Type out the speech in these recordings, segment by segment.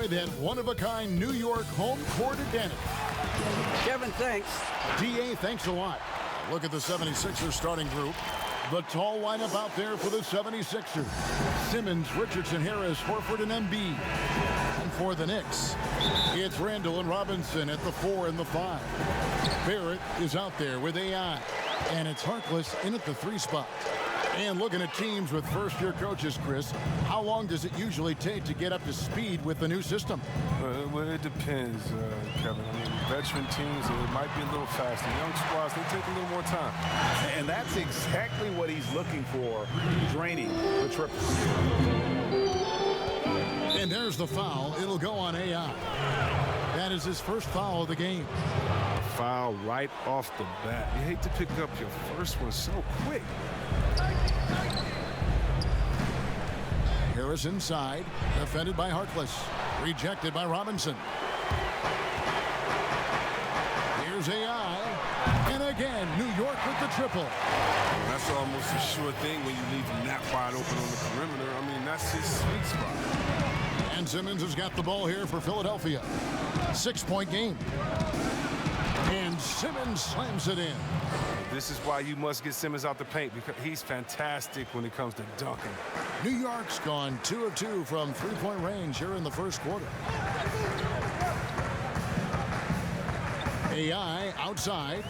enjoy that one-of-a-kind New York home court advantage. Kevin, thanks. D.A., thanks a lot. Look at the 76ers starting group. The tall lineup out there for the 76ers. Simmons, Richardson, Harris, Horford, and Embiid. And for the Knicks, it's Randall and Robinson at the 4 and the 5. Barrett is out there with AI. And it's Harkless in at the 3 spot. And looking at teams with first-year coaches, Chris, how long does it usually take to get up to speed with the new system? Well, it depends, Kevin. I mean, veteran teams, it might be a little faster. Young squads, they take a little more time. And that's exactly what he's looking for, draining the triple. And there's the foul. It'll go on AI. That is his first foul of the game. Foul right off the bat. You hate to pick up your first one so quick. Harris inside, defended by Harkless. Rejected by Robinson. Here's AI. And again, New York with the triple. Well, that's almost a sure thing when you leave him that wide open on the perimeter. I mean, that's his sweet spot. And Simmons has got the ball here for Philadelphia. 6-point game. And Simmons slams it in. This is why you must get Simmons out the paint, because he's fantastic when it comes to dunking. New York's gone 2 of 2 from three-point range here in the first quarter. AI outside.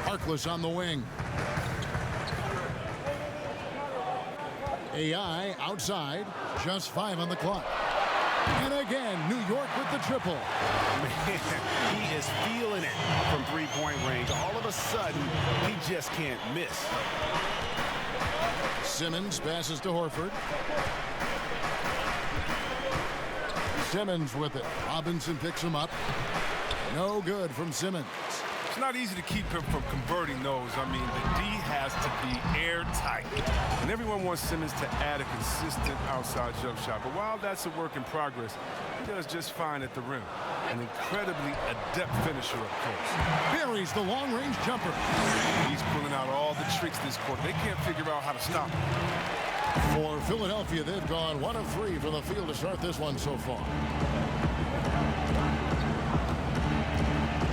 Harkless on the wing. AI outside. Just 5 on the clock. And again, New York with the triple. Man, he is feeling it from three-point range. All of a sudden, he just can't miss. Simmons passes to Horford. Simmons with it. Robinson picks him up. No good from Simmons. It's not easy to keep him from converting those. I mean, the D has to be airtight. And everyone wants Simmons to add a consistent outside jump shot. But while that's a work in progress, he does just fine at the rim. An incredibly adept finisher up close. Buries the long-range jumper. He's pulling out all the tricks this quarter. They can't figure out how to stop him. For Philadelphia, they've gone 1 of 3 from the field to start this one so far.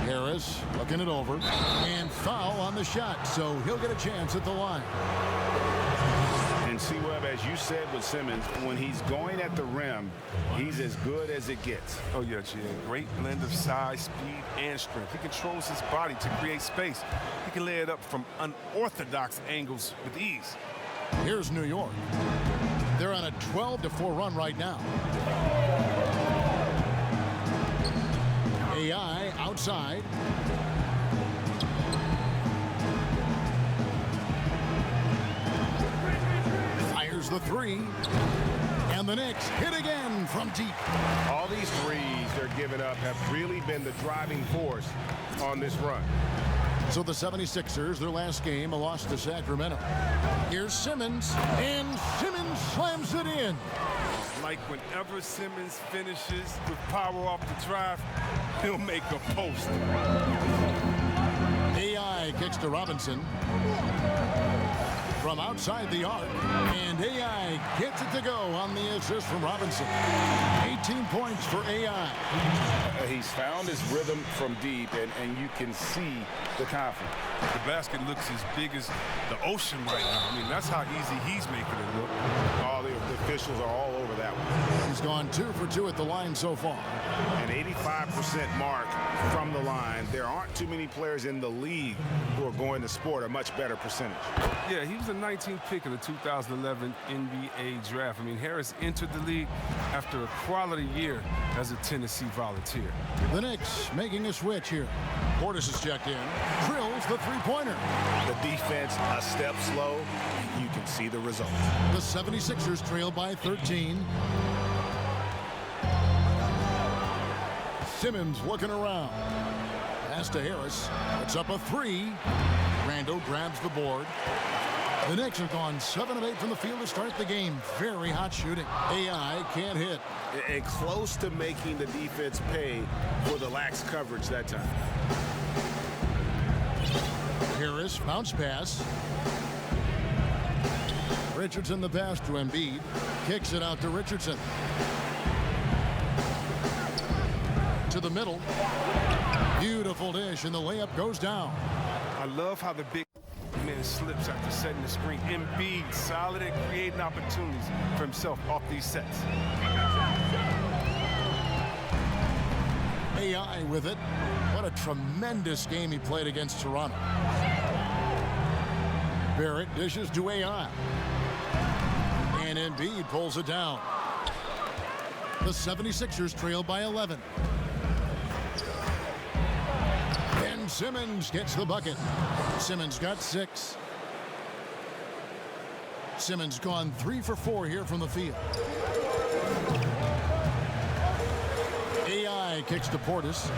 Harris looking it over. And foul on the shot, so he'll get a chance at the line. And C-Webb, as you said with Simmons, when he's going at the rim, he's as good as it gets. Oh, yeah, G. Great blend of size, speed, and strength. He controls his body to create space. He can lay it up from unorthodox angles with ease. Here's New York. They're on a 12-4 run right now. AI outside. Fires the 3. And the Knicks hit again from deep. All these threes they're giving up have really been the driving force on this run. So the 76ers, their last game, a loss to Sacramento. Here's Simmons, and Simmons slams it in. Like whenever Simmons finishes with power off the drive, he'll make a post. AI kicks to Robinson from outside the arc, and AI gets it to go on the assist from Robinson. 18 points for AI. He's found his rhythm from deep, and you can see the confidence. The basket looks as big as the ocean right now. I mean, that's how easy he's making it look. All the officials are all over that one. He's gone 2 for 2 at the line so far. An 85% mark from the line. There aren't too many players in the league who are going to sport a much better percentage. Yeah, he was the 19th pick in the 2011 NBA draft. I mean, Harris entered the league after a quality year as a Tennessee Volunteer. The Knicks making a switch here. Portis is checked in. Drills the three-pointer. The defense a step slow. You can see the result. The 76ers trail by 13. Simmons looking around. Pass to Harris. It's up a 3. Randall grabs the board. The Knicks have gone 7 of 8 from the field to start the game. Very hot shooting. AI can't hit. And close to making the defense pay for the lax coverage that time. Harris, bounce pass. Richardson the pass to Embiid. Kicks it out to Richardson. To the middle. Beautiful dish, and the layup goes down. I love how the big man slips after setting the screen. Embiid solid at creating opportunities for himself off these sets. AI with it. What a tremendous game he played against Toronto. Barrett dishes to AI. And Embiid pulls it down. The 76ers trail by 11. Ben Simmons gets the bucket. Simmons got 6. Simmons gone 3 for 4 here from the field. AI kicks to Portis.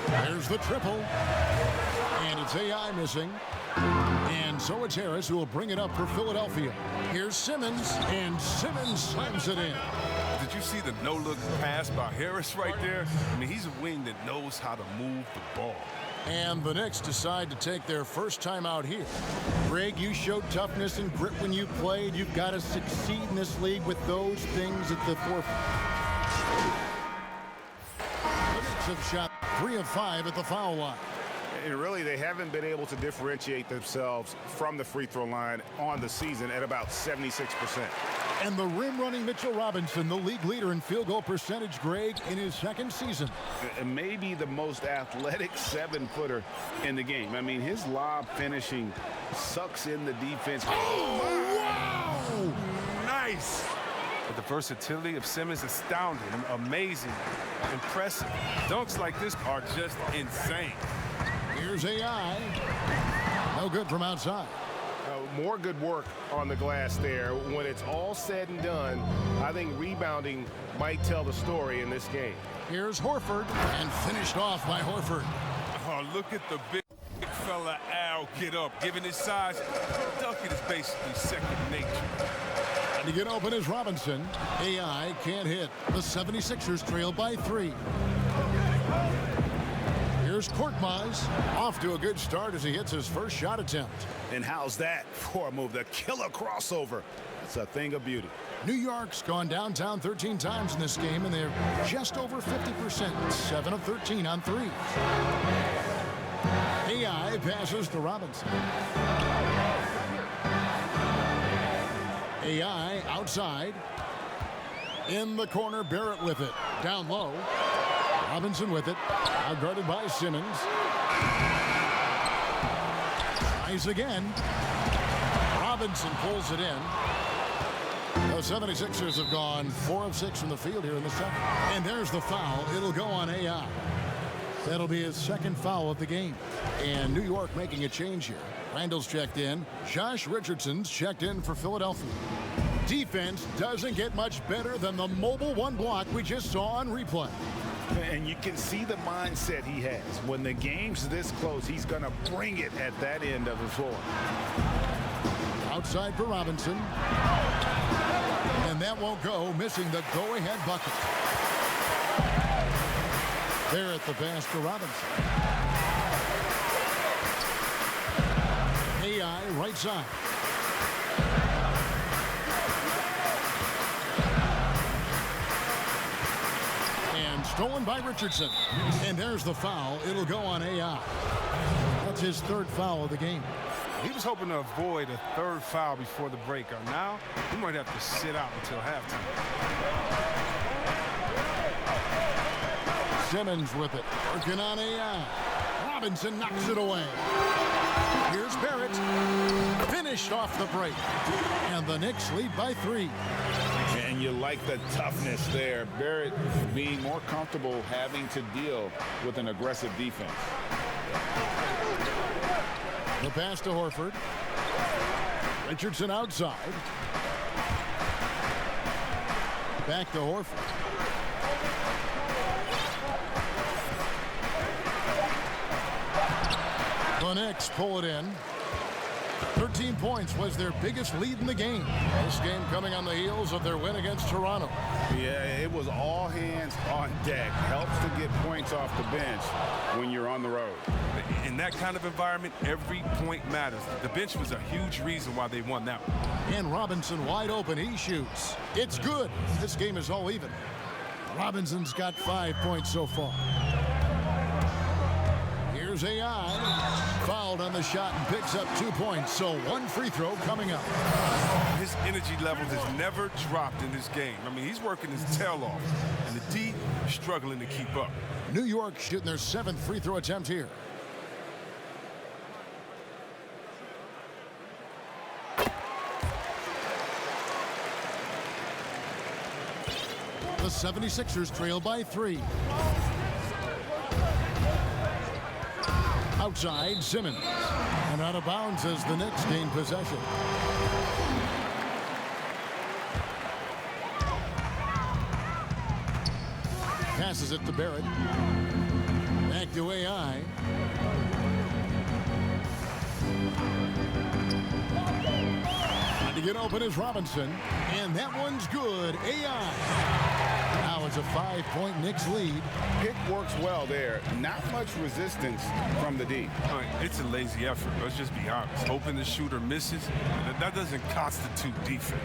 There's the triple. And it's AI missing. And so it's Harris who will bring it up for Philadelphia. Here's Simmons, and Simmons slams it in. Did you see the no-look pass by Harris right there? I mean, he's a wing that knows how to move the ball. And the Knicks decide to take their first time out here. Greg, you showed toughness and grit when you played. You've got to succeed in this league with those things at the forefront. The Knicks have shot 3 of 5 at the foul line. And really, they haven't been able to differentiate themselves from the free throw line on the season at about 76%. And the rim-running Mitchell Robinson, the league leader in field goal percentage, Greg, in his second season. And maybe the most athletic 7-footer in the game. I mean, his lob finishing sucks in the defense. Oh, wow! Nice! But the versatility of Simmons is astounding, amazing, impressive. Dunks like this are just insane. Here's AI. No good from outside. More good work on the glass there. When it's all said and done, I think rebounding might tell the story in this game. Here's Horford, and finished off by Horford. Oh, look at the big fella Al get up. Given his size, dunking is basically second nature. And to get open is Robinson. AI can't hit. The 76ers trail by 3. Here's Korkmaz, off to a good start as he hits his first shot attempt. And how's that for a move? The killer crossover. It's a thing of beauty. New York's gone downtown 13 times in this game, and they're just over 50%, 7 of 13 on 3. AI passes to Robinson. AI outside. In the corner, Barrett with it. Down low. Robinson with it. Now guarded by Simmons. Tries again. Robinson pulls it in. The 76ers have gone 4 of 6 from the field here in the second. And there's the foul. It'll go on AI. That'll be his second foul of the game. And New York making a change here. Randall's checked in. Josh Richardson's checked in for Philadelphia. Defense doesn't get much better than the mobile one block we just saw on replay. And you can see the mindset he has. When the game's this close, he's going to bring it at that end of the floor. Outside for Robinson. And that won't go, missing the go-ahead bucket. There at the pass to Robinson. AI right side. And stolen by Richardson. And there's the foul. It'll go on AI. That's his third foul of the game. He was hoping to avoid a third foul before the break. Now, he might have to sit out until halftime. Simmons with it. Working on AI. Robinson knocks it away. Here's Barrett. Finished off the break. And the Knicks lead by 3. And you like the toughness there. Barrett being more comfortable having to deal with an aggressive defense. The pass to Horford. Richardson outside. Back to Horford. The Knicks pull it in. 13 points was their biggest lead in the game. This game coming on the heels of their win against Toronto. Yeah, it was all hands on deck. Helps to get points off the bench when you're on the road. In that kind of environment, every point matters. The bench was a huge reason why they won that one. And Robinson wide open. He shoots. It's good. This game is all even. Robinson's got 5 points so far. Here's AI. Fouled on the shot and picks up 2 points. So 1 free throw coming up. His energy level has never dropped in this game. I mean, he's working his tail off. And the D struggling to keep up. New York shooting their 7th free throw attempt here. The 76ers trail by 3. Outside, Simmons. And out of bounds as the Knicks gain possession. Passes it to Barrett. Back to AI. Trying to get open is Robinson. And that one's good. AI. Now it's a 5-point Knicks lead. Pick works well there. Not much resistance from the D. I mean, it's a lazy effort. Let's just be honest. Hoping the shooter misses, that doesn't constitute defense.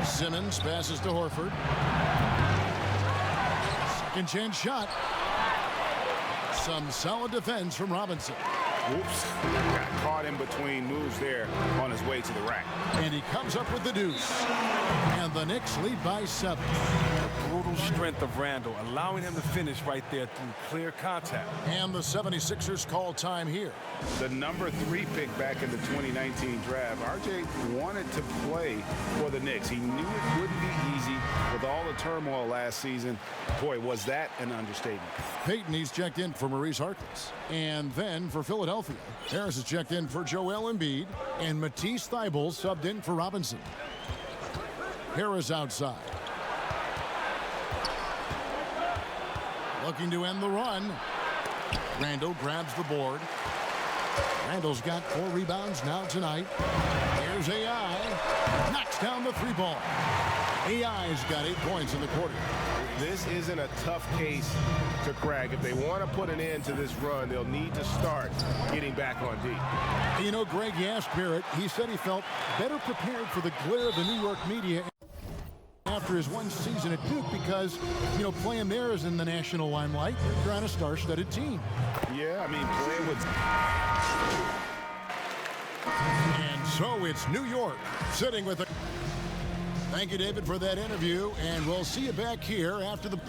Simmons passes to Horford. Second chance shot. Some solid defense from Robinson. Whoops. Got caught in between moves there on his way to the rack. And he comes up with the deuce. And the Knicks lead by 7. The brutal strength of Randall, allowing him to finish right there through clear contact. And the 76ers call time here. The number 3 pick back in the 2019 draft, RJ wanted to play for the Knicks. He knew it wouldn't be easy with all the turmoil last season. Boy, was that an understatement. Peyton, he's checked in for Maurice Harkless. And then for Philadelphia, Harris is checked in for Joel Embiid. And Matisse Thybulle subbed in for Robinson. Harris outside. Looking to end the run. Randall grabs the board. Randall's got 4 rebounds now tonight. Here's AI. Knocks down the 3 ball. AI's got 8 points in the quarter. This isn't a tough case to crack. If they want to put an end to this run, they'll need to start getting back on D. You know, Greg asked Barrett. He said he felt better prepared for the glare of the New York media after his 1 season at Duke because, you know, playing there is in the national limelight. You're on a star-studded team. Yeah, I mean, playing with... And so it's New York sitting with a... Thank you, David, for that interview, and we'll see you back here after the...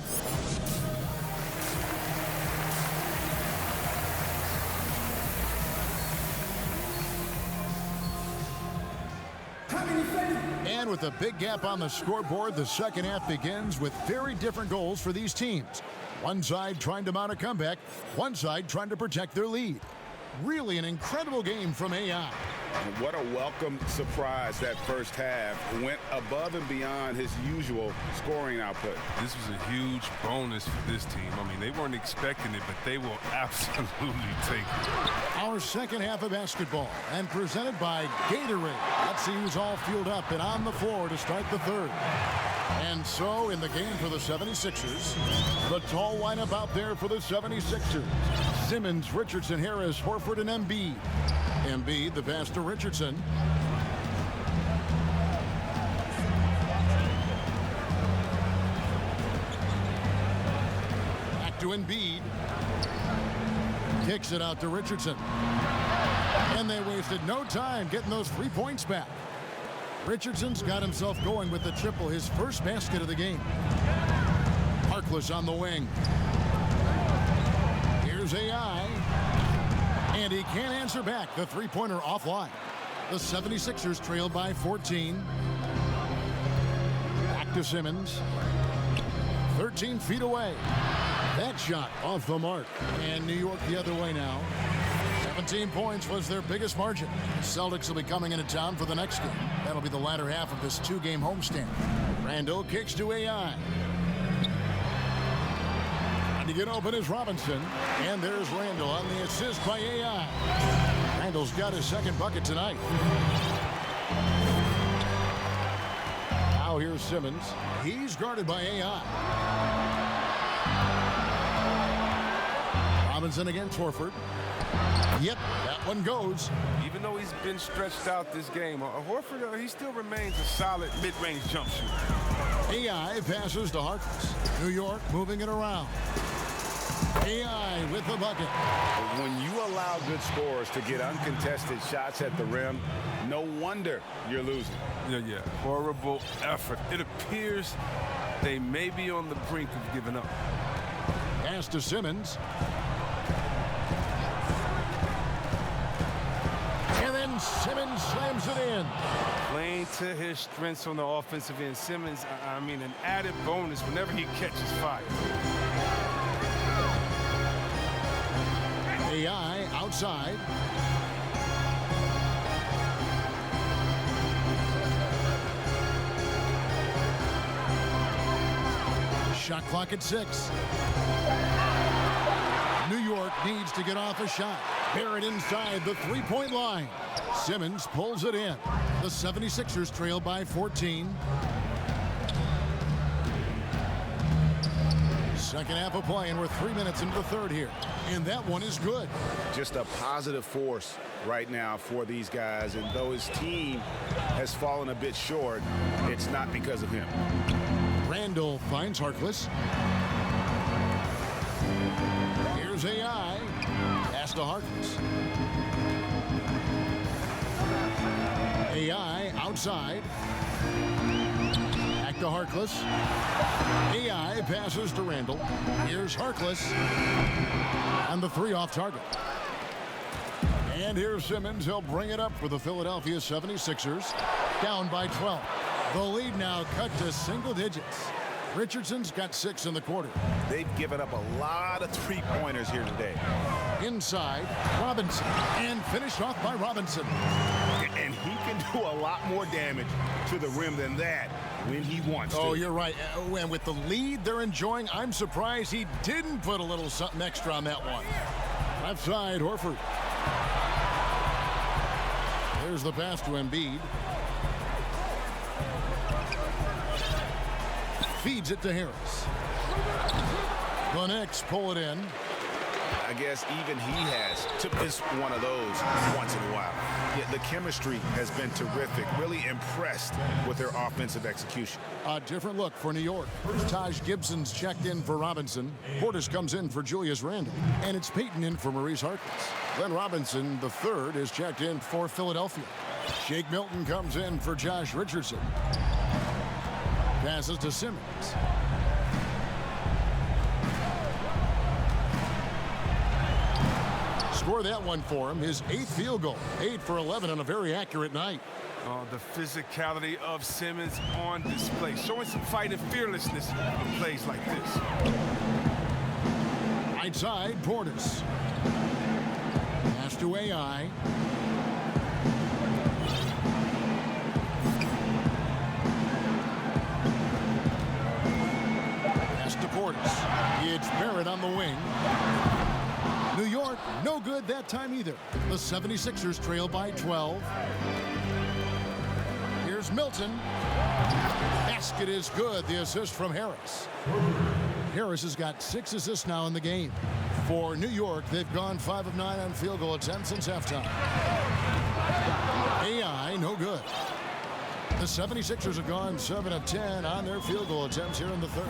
And with a big gap on the scoreboard, the second half begins with very different goals for these teams. One side trying to mount a comeback, one side trying to protect their lead. Really an incredible game from AI. What a welcome surprise that first half. Went above and beyond his usual scoring output. This was a huge bonus for this team. I mean, they weren't expecting it, but they will absolutely take it. Our second half of basketball and presented by Gatorade. Let's see who's all fueled up and on the floor to start the third. And so in the game for the 76ers, the tall lineup out there for the 76ers. Simmons, Richardson, Harris, Horford, and Embiid. Embiid, the pass to Richardson. Back to Embiid. Kicks it out to Richardson. And they wasted no time getting those 3 points back. Richardson's got himself going with the triple, his first basket of the game. Harkless on the wing. Here's AI. And he can't answer back. The three-pointer offline. The 76ers trail by 14. Back to Simmons. 13 feet away. That shot off the mark. And New York the other way now. 17 points was their biggest margin. Celtics will be coming into town for the next game. That'll be the latter half of this 2-game homestand. Randall kicks to AI. And to get open is Robinson. And there's Randall on the assist by AI. Randall's got his second bucket tonight. Now here's Simmons. He's guarded by AI. Robinson against Horford. Yep, that one goes. Even though he's been stretched out this game, Horford, he still remains a solid mid-range jump shooter. AI passes to Harkless. New York moving it around. AI with the bucket. When you allow good scorers to get uncontested shots at the rim, no wonder you're losing. Yeah. Horrible effort. It appears they may be on the brink of giving up. Pass to Simmons. And then Simmons slams it in. Playing to his strengths on the offensive end. Simmons, I mean, an added bonus whenever he catches fire. AI outside. Shot clock at 6. New York needs to get off a shot. Barrett inside the three-point line. Simmons pulls it in. The 76ers trail by 14. Second half of play, and we're 3 minutes into the third here. And that one is good. Just a positive force right now for these guys. And though his team has fallen a bit short, it's not because of him. Randall finds Harkless. Here's AI. Pass to Harkless. AI outside. Back to Harkless. AI passes to Randall. Here's Harkless. And the three off target. And here's Simmons. He'll bring it up for the Philadelphia 76ers. Down by 12. The lead now cut to single digits. Richardson's got 6 in the quarter. They've given up a lot of three-pointers here today. Inside, Robinson. And finished off by Robinson. And he can do a lot more damage to the rim than that when he wants to. Oh, you're right. And with the lead they're enjoying, I'm surprised he didn't put a little something extra on that one. Left side, Horford. There's the pass to Embiid. Feeds it to Harris. The Knicks pull it in. I guess even he has to miss one of those once in a while. Yeah, the chemistry has been terrific. Really impressed with their offensive execution. A different look for New York. Taj Gibson's checked in for Robinson. Portis comes in for Julius Randle. And it's Payton in for Maurice Harkless. Glenn Robinson, the third, is checked in for Philadelphia. Shake Milton comes in for Josh Richardson. Passes to Simmons. Score that one for him. His 8th field goal. 8 for 11 on a very accurate night. The physicality of Simmons on display. Showing some fight and fearlessness in plays like this. Right side, Portis. Pass to AI. It's Barrett on the wing. New York, no good that time either. The 76ers trail by 12. Here's Milton. Basket is good. The assist from Harris. Harris has got 6 assists now in the game. For New York, they've gone 5 of 9 on field goal attempts since halftime. AI, no good. The 76ers have gone 7 of 10 on their field goal attempts here in the third.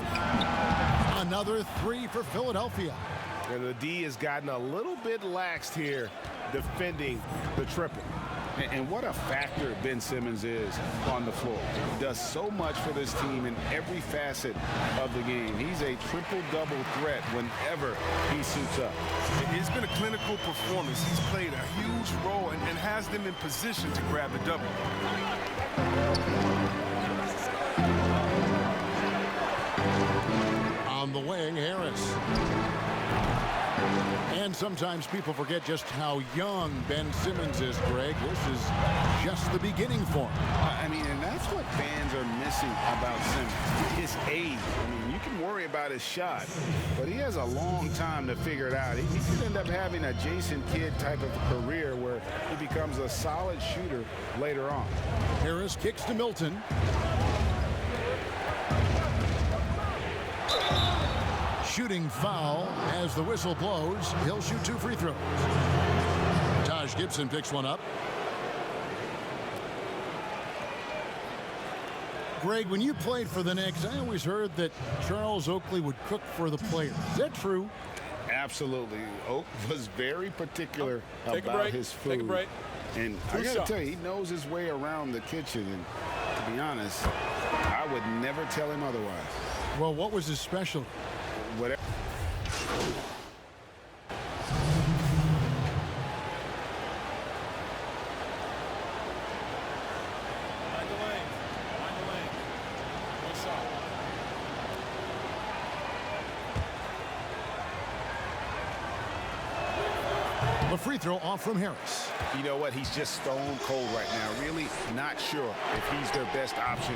Another 3 for Philadelphia. And the D has gotten a little bit laxed here defending the triple. And what a factor Ben Simmons is on the floor. He does so much for this team in every facet of the game. He's a triple-double threat whenever he suits up. It's been a clinical performance. He's played a huge role and has them in position to grab the double. On the wing, Harris. And sometimes people forget just how young Ben Simmons is, Greg. This is just the beginning for him. I mean, and that's what fans are missing about Simmons. His age. I mean, you can worry about his shot, but he has a long time to figure it out. He could end up having a Jason Kidd type of career where he becomes a solid shooter later on. Harris kicks to Milton. Shooting foul as the whistle blows. He'll shoot 2 free throws. Taj Gibson picks one up. Greg, when you played for the Knicks, I always heard that Charles Oakley would cook for the players. Is that true? Absolutely. Oak was very particular Take a about break. his food. Take a break. And I got to tell you, he knows his way around the kitchen. And to be honest, I would never tell him otherwise. Well, what was his specialty? Whatever. The free throw off from Harris. You know what? He's just stone cold right now. Really not sure if he's their best option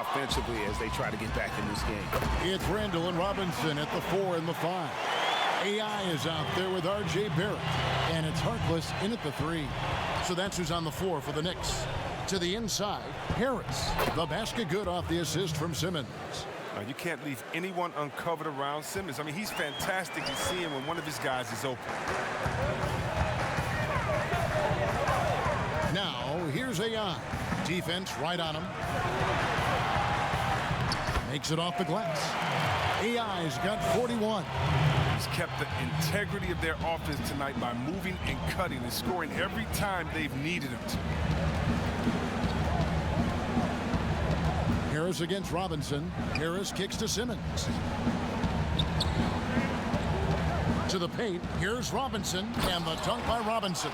offensively as they try to get back in this game. It's Randall and Robinson at the 4 and the 5. AI is out there with R.J. Barrett. And it's Harkless in at the 3. So that's who's on the floor for the Knicks. To the inside, Harris. The basket good off the assist from Simmons. You can't leave anyone uncovered around Simmons. I mean, he's fantastic at seeing when one of his guys is open. Now, here's AI. Defense right on him. Makes it off the glass. AI's got 41. He's kept the integrity of their offense tonight by moving and cutting and scoring every time they've needed him to. Harris against Robinson. Harris kicks to Simmons. To the paint. Here's Robinson. And the dunk by Robinson.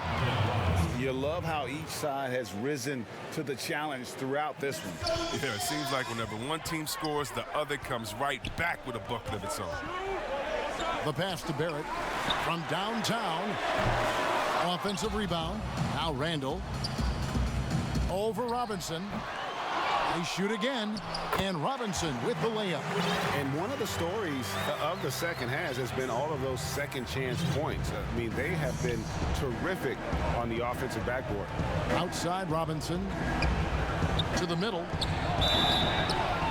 You love how each side has risen to the challenge throughout this one. Yeah, it seems like whenever one team scores, the other comes right back with a bucket of its own. The pass to Barrett from downtown. Offensive rebound. Now Randall. Over Robinson. They shoot again, and Robinson with the layup. And one of the stories of the second half has been all of those second chance points. I mean, they have been terrific on the offensive backboard. Outside Robinson to the middle.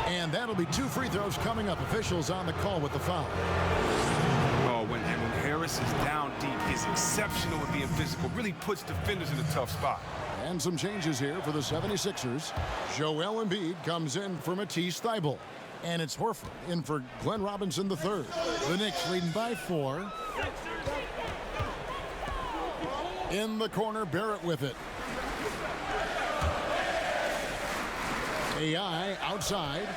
And that'll be 2 free throws coming up. Officials on the call with the foul. Oh, when Harris is down deep, he's exceptional at being physical, really puts defenders in a tough spot. And some changes here for the 76ers. Joel Embiid comes in for Matisse Thybulle. And it's Horford in for Glenn Robinson III. The Knicks leading by 4. In the corner, Barrett with it. AI outside.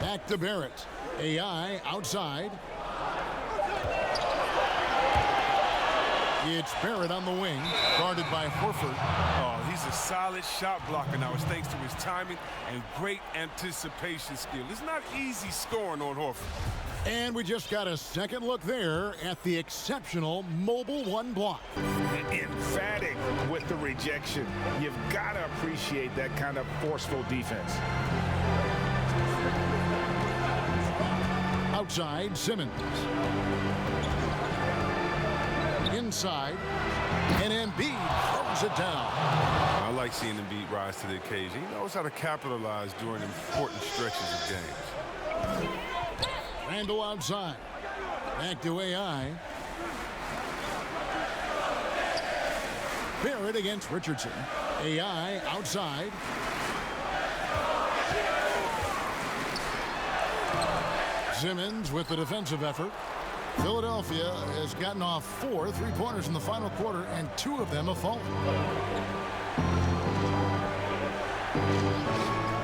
Back to Barrett. AI outside. It's Barrett on the wing, guarded by Horford. Oh, he's a solid shot blocker now. It's thanks to his timing and great anticipation skill. It's not easy scoring on Horford. And we just got a second look there at the exceptional Mobile One block. Emphatic with the rejection. You've got to appreciate that kind of forceful defense. Outside, Simmons. Inside, and Embiid throws it down. I like seeing Embiid rise to the occasion. He knows how to capitalize during important stretches of games. Randall outside. Back to AI. Barrett against Richardson. AI outside. Simmons with the defensive effort. Philadelphia has gotten off 4 3-pointers in the final quarter, and 2 of them have fallen.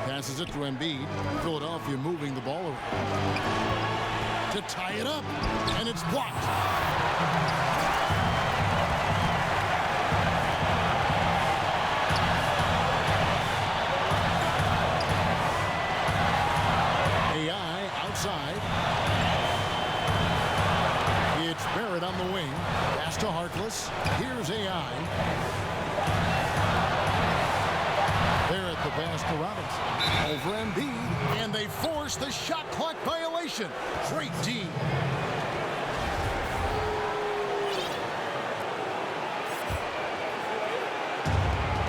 Passes it to Embiid. Philadelphia moving the ball around to tie it up, and it's blocked. AI outside. It's Barrett on the wing. Pass to Harkless. Here's AI. Barrett the pass to Robinson. Over Embiid. And they force the shot clock violation. Great D.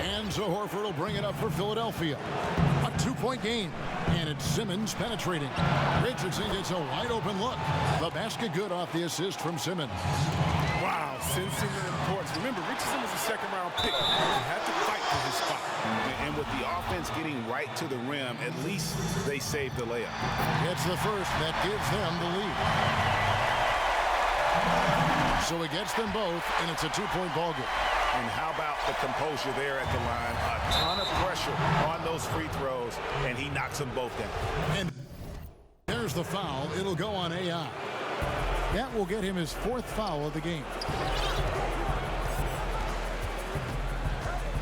And so Horford will bring it up for Philadelphia. A 2-point game. And it's Simmons penetrating. Richardson gets a wide open look. The basket good off the assist from Simmons. Wow, sensing the importance. Remember, Richardson was a second-round pick. He had to fight for his spot. And with the offense getting right to the rim, at least they saved the layup. It's the first that gives them the lead. So he gets them both, and it's a two-point ball game. And how about the composure there at the line? A ton of pressure on those free throws, and he knocks them both down. And there's the foul. It'll go on AI. That will get him his fourth foul of the game.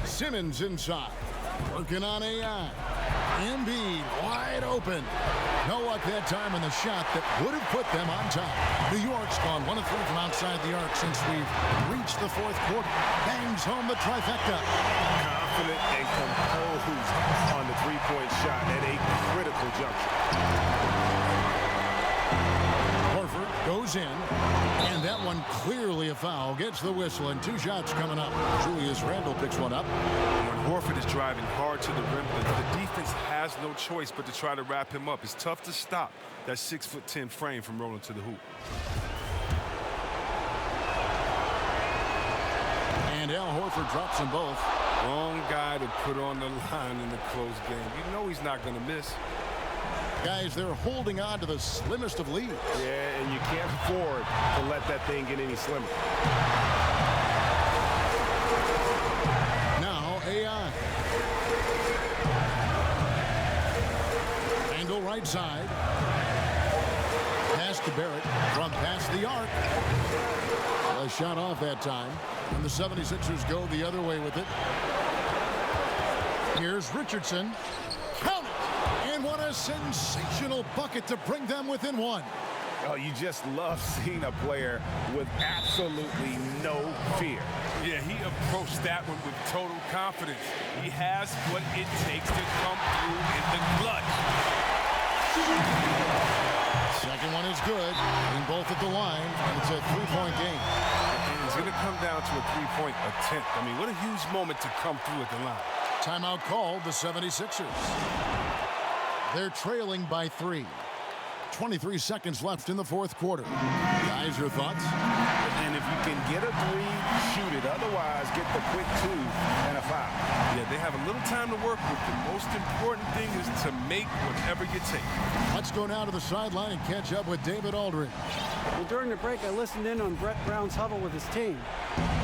Simmons inside. Working on AI. Embiid wide open. No luck that time on the shot that would have put them on top. New York's gone 1 of 3 from outside the arc since we've reached the fourth quarter. Bangs home the trifecta. Confident and composed on the three-point shot at a critical juncture. Horford goes in, and that one clearly a foul. Gets the whistle, and 2 shots coming up. Julius Randle picks one up. When Horford is driving hard to the rim, the defense has no choice but to try to wrap him up. It's tough to stop that 6'10" frame from rolling to the hoop. And Al Horford drops them both. Wrong guy to put on the line in the close game. You know he's not going to miss. Guys, they're holding on to the slimmest of leads. Yeah, and you can't afford to let that thing get any slimmer. Now, AI. Angle right side. Pass to Barrett from past the arc. A shot off that time. And the 76ers go the other way with it. Here's Richardson. Count it! And what a sensational bucket to bring them within 1. Oh, you just love seeing a player with absolutely no fear. Yeah, he approached that one with total confidence. He has what it takes to come through in the clutch. Second one is good. Being both at the line, and it's a 3-point game. It's going to come down to a 3-point attempt. I mean, what a huge moment to come through at the line. Timeout called, the 76ers. They're trailing by 3. 23 seconds left in the fourth quarter. Guys, your thoughts? And if you can get a 3, shoot it. Otherwise, get the quick 2 and a foul. Yeah, they have a little time to work with. The most important thing is to make whatever you take. Let's go now to the sideline and catch up with David Aldridge. Well, during the break, I listened in on Brett Brown's huddle with his team.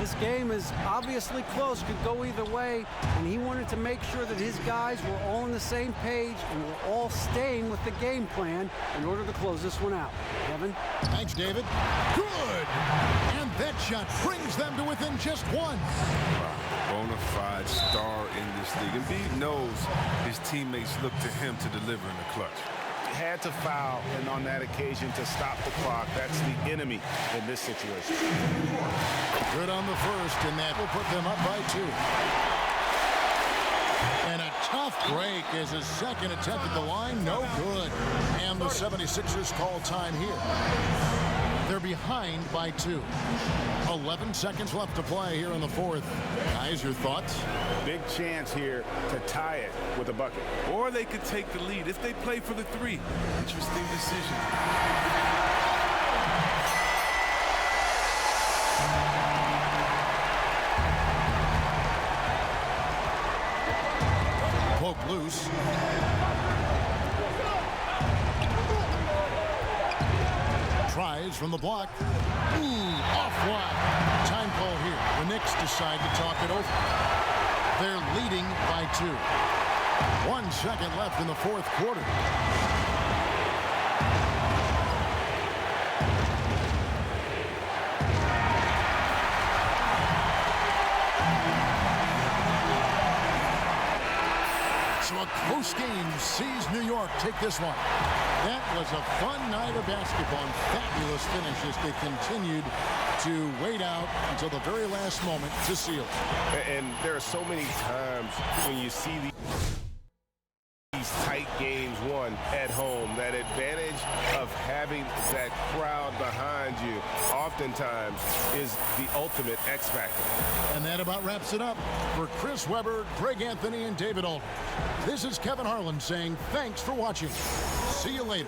This game is obviously close, could go either way, and he wanted to make sure that his guys were all on the same page and were all staying with the game plan in order to close this one out. Kevin? Thanks, David. Good! And that shot brings them to within just 1. Bona fide star in this league. Embiid knows his teammates look to him to deliver in the clutch. Had to foul, and on that occasion to stop the clock. That's the enemy in this situation. Good on the first, and that will put them up by 2. And a tough break as his second attempt at the line, no good. And the 76ers call time here. They're behind by 2. 11 seconds left to play here in the fourth. Guys, your thoughts? Big chance here to tie it with a bucket. Or they could take the lead if they play for the 3. Interesting decision. Poke loose. Tries from the block. Ooh, off wide. Time call here. The Knicks decide to talk it over. They're leading by 2. 1 second left in the fourth quarter. So a close game sees New York take this one. That was a fun night of basketball and fabulous finish as they continued to wait out until the very last moment to seal it. And there are so many times when you see these tight games won at home, that advantage of having that crowd behind you oftentimes is the ultimate X factor. And that about wraps it up. For Chris Webber, Greg Anthony, and David Aldridge, this is Kevin Harlan saying thanks for watching. See you later.